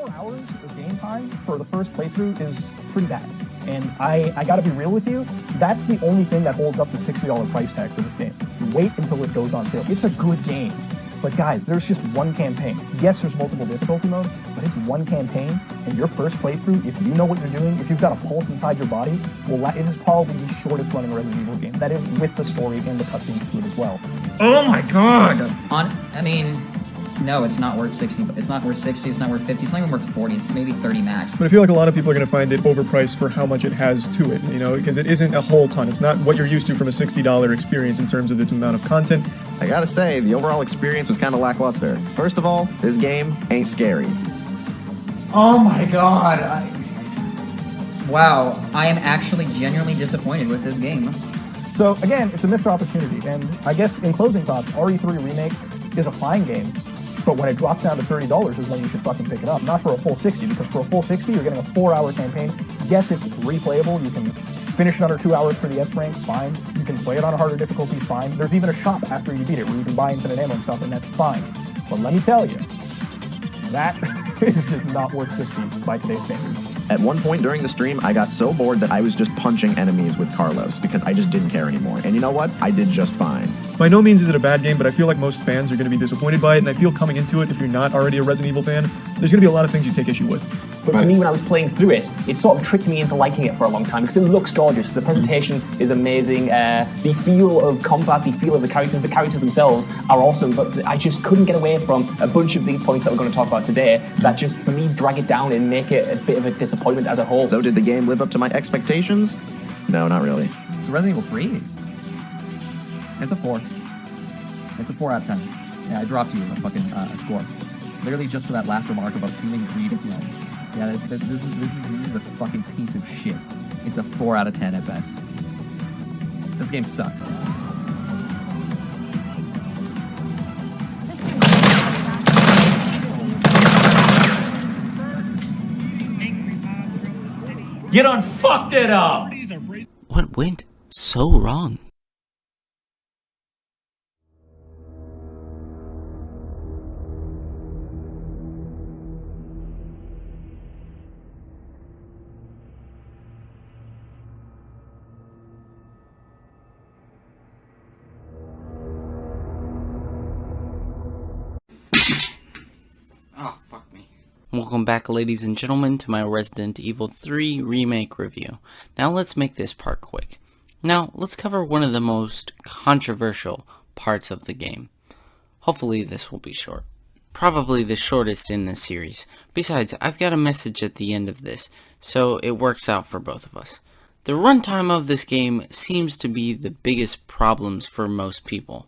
4 hours of game time for the first playthrough is pretty bad. And I gotta be real with you, that's the only thing that holds up the $60 price tag for this game. Wait until it goes on sale. It's a good game. But guys, there's just one campaign. Yes, there's multiple difficulty modes, but it's one campaign, and your first playthrough, if you know what you're doing, if you've got a pulse inside your body, it is probably the shortest running Resident Evil game. That is with the story and the cutscenes to it as well. Oh my god! No, it's not worth 60. It's not worth 60. It's not worth 50. It's not even worth 40. It's maybe 30 max. But I feel like a lot of people are going to find it overpriced for how much it has to it, because it isn't a whole ton. It's not what you're used to from a $60 experience in terms of its amount of content. I gotta say, the overall experience was kind of lackluster. First of all, this game ain't scary. Oh my god! Wow, I am actually genuinely disappointed with this game. So again, it's a missed opportunity, and I guess in closing thoughts, RE3 Remake is a fine game, but when it drops down to $30 is when you should fucking pick it up. Not for a full 60, because for a full 60, you're getting a 4-hour campaign. Yes, it's replayable. You can finish it under 2 hours for the S rank, fine. You can play it on a harder difficulty, fine. There's even a shop after you beat it where you can buy infinite ammo and stuff, and that's fine. But let me tell you, that is just not worth 60 by today's standards. At one point during the stream, I got so bored that I was just punching enemies with Carlos because I just didn't care anymore. And you know what? I did just fine. By no means is it a bad game, but I feel like most fans are going to be disappointed by it, and I feel coming into it, if you're not already a Resident Evil fan, there's going to be a lot of things you take issue with. But for me, when I was playing through it, it sort of tricked me into liking it for a long time because it looks gorgeous. The presentation is amazing. The feel of combat, the feel of the characters themselves are awesome. But I just couldn't get away from a bunch of these points that we're going to talk about today that just, for me, drag it down and make it a bit of a disappointment as a whole. So did the game live up to my expectations? No, not really. It's Resident Evil 3. It's a 4. It's a 4 out of 10. Yeah, I dropped you a fucking score. Literally just for that last remark about human greed at the end. Yeah, this is a fucking piece of shit. It's a 4 out of 10 at best. This game sucked. You done fucked it up! What went so wrong? Oh, fuck me. Welcome back, ladies and gentlemen, to my Resident Evil 3 Remake review. Now let's make this part quick. Now, let's cover one of the most controversial parts of the game. Hopefully this will be short. Probably the shortest in this series. Besides, I've got a message at the end of this, so it works out for both of us. The runtime of this game seems to be the biggest problems for most people.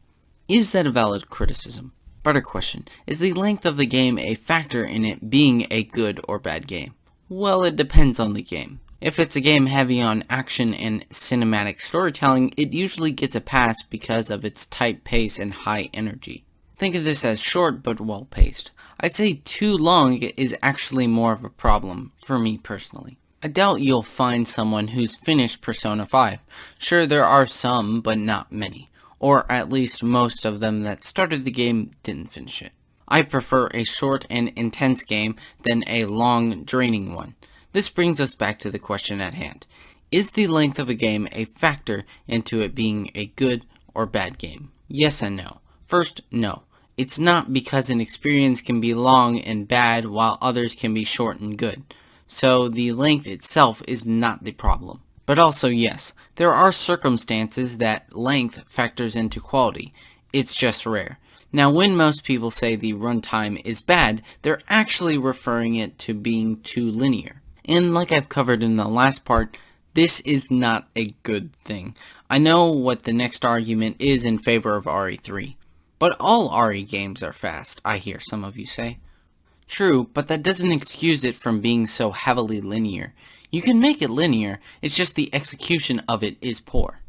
Is that a valid criticism? Better question, is the length of the game a factor in it being a good or bad game? Well, it depends on the game. If it's a game heavy on action and cinematic storytelling, it usually gets a pass because of its tight pace and high energy. Think of this as short but well paced. I'd say too long is actually more of a problem, for me personally. I doubt you'll find someone who's finished Persona 5. Sure, there are some, but not many. Or at least most of them that started the game didn't finish it. I prefer a short and intense game than a long, draining one. This brings us back to the question at hand. Is the length of a game a factor into it being a good or bad game? Yes and no. First, no. It's not, because an experience can be long and bad while others can be short and good. So the length itself is not the problem. But also, yes, there are circumstances that length factors into quality. It's just rare. Now, when most people say the runtime is bad, they're actually referring it to being too linear. And like I've covered in the last part, this is not a good thing. I know what the next argument is in favor of RE3. But all RE games are fast, I hear some of you say. True, but that doesn't excuse it from being so heavily linear. You can make it linear, it's just the execution of it is poor.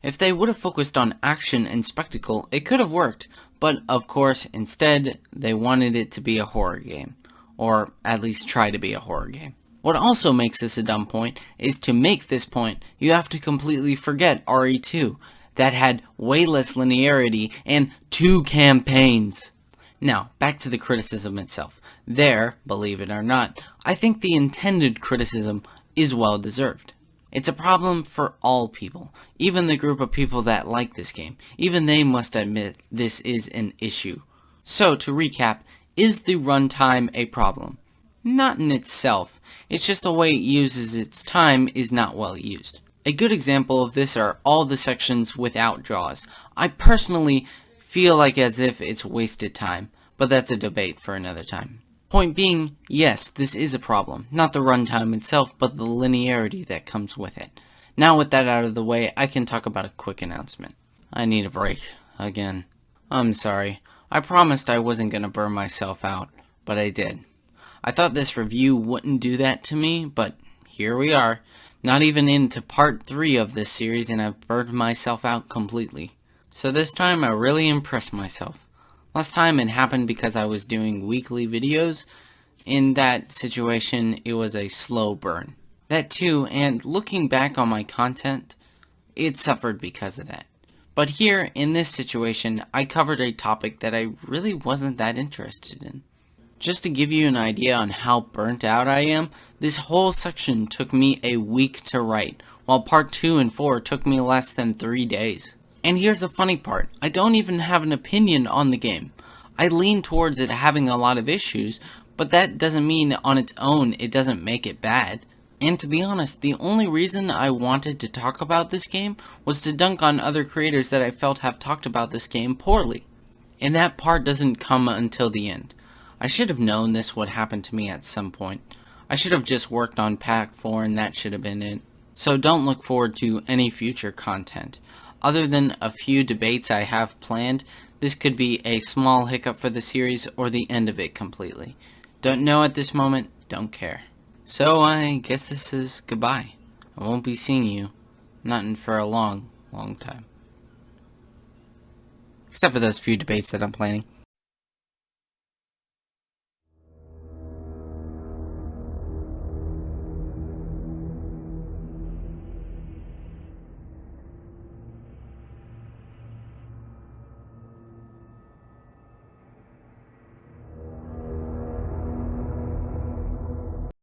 If they would have focused on action and spectacle, it could have worked, but of course, instead, they wanted it to be a horror game. Or at least try to be a horror game. What also makes this a dumb point is to make this point, you have to completely forget RE2, that had way less linearity and 2 campaigns. Now, back to the criticism itself. There, believe it or not, I think the intended criticism is well deserved. It's a problem for all people, even the group of people that like this game. Even they must admit this is an issue. So, to recap, is the runtime a problem? Not in itself, it's just the way it uses its time is not well used. A good example of this are all the sections without draws. I personally feel like as if it's wasted time, but that's a debate for another time. Point being, yes, this is a problem. Not the runtime itself, but the linearity that comes with it. Now with that out of the way, I can talk about a quick announcement. I need a break. Again. I'm sorry. I promised I wasn't gonna burn myself out, but I did. I thought this review wouldn't do that to me, but here we are. Not even into part 3 of this series and I've burned myself out completely. So this time I really impressed myself. Last time it happened because I was doing weekly videos. In that situation, it was a slow burn. That too, and looking back on my content, it suffered because of that. But here, in this situation, I covered a topic that I really wasn't that interested in. Just to give you an idea on how burnt out I am, this whole section took me a week to write, while part 2 and 4 took me less than 3 days. And here's the funny part, I don't even have an opinion on the game. I lean towards it having a lot of issues, but that doesn't mean on its own it doesn't make it bad. And to be honest, the only reason I wanted to talk about this game was to dunk on other creators that I felt have talked about this game poorly. And that part doesn't come until the end. I should have known this would happen to me at some point. I should have just worked on Pack 4 and that should have been it. So don't look forward to any future content. Other than a few debates I have planned, this could be a small hiccup for the series or the end of it completely. Don't know at this moment, don't care. So I guess this is goodbye. I won't be seeing you, not in for a long, long time. Except for those few debates that I'm planning.